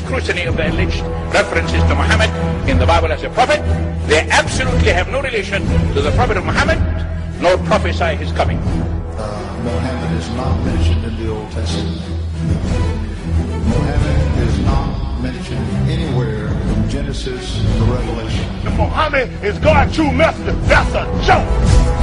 scrutiny of the alleged references to Muhammad in the Bible as a prophet, they absolutely have no relation to the prophet of Muhammad, nor prophesy his coming. Muhammad is not mentioned in the Old Testament. Muhammad is not mentioned anywhere from Genesis to Revelation. If Muhammad is God's true messenger, that's a joke.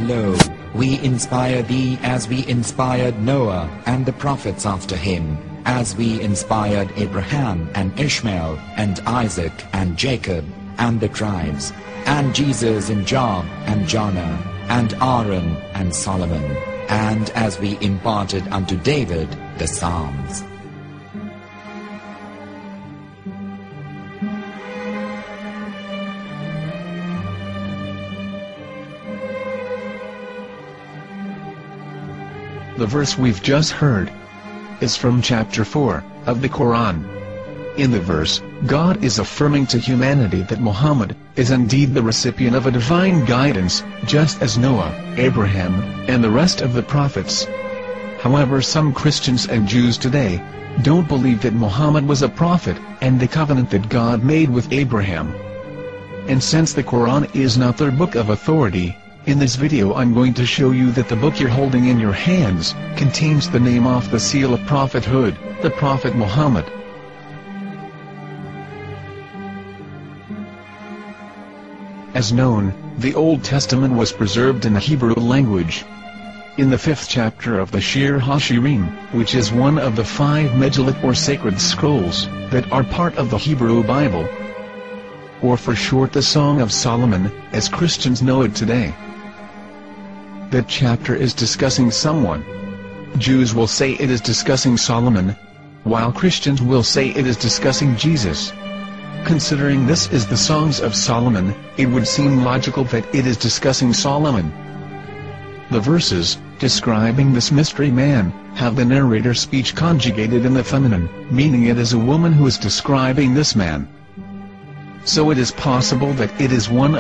Lo, we inspire thee as we inspired Noah and the prophets after him, as we inspired Abraham and Ishmael and Isaac and Jacob and the tribes, and Jesus and Job and Jonah and Aaron and Solomon, and as we imparted unto David the Psalms. The verse we've just heard is from chapter 4 of the Quran. In the verse, God is affirming to humanity that Muhammad is indeed the recipient of a divine guidance, just as Noah, Abraham, and the rest of the prophets. However, some Christians and Jews today don't believe that Muhammad was a prophet and the covenant that God made with Abraham. And since the Quran is not their book of authority, in this video I'm going to show you that the book you're holding in your hands contains the name off the seal of prophethood, the Prophet Muhammad. As known, the Old Testament was preserved in the Hebrew language. In the 5th chapter of the Shir HaShirim, which is one of the 5 Megillat or sacred scrolls that are part of the Hebrew Bible, or for short the Song of Solomon, as Christians know it today. That chapter is discussing someone. Jews will say it is discussing Solomon, while Christians will say it is discussing Jesus. Considering this is the Songs of Solomon, it would seem logical that it is discussing Solomon. The verses, describing this mystery man, have the narrator's speech conjugated in the feminine, meaning it is a woman who is describing this man. So it is possible that it is one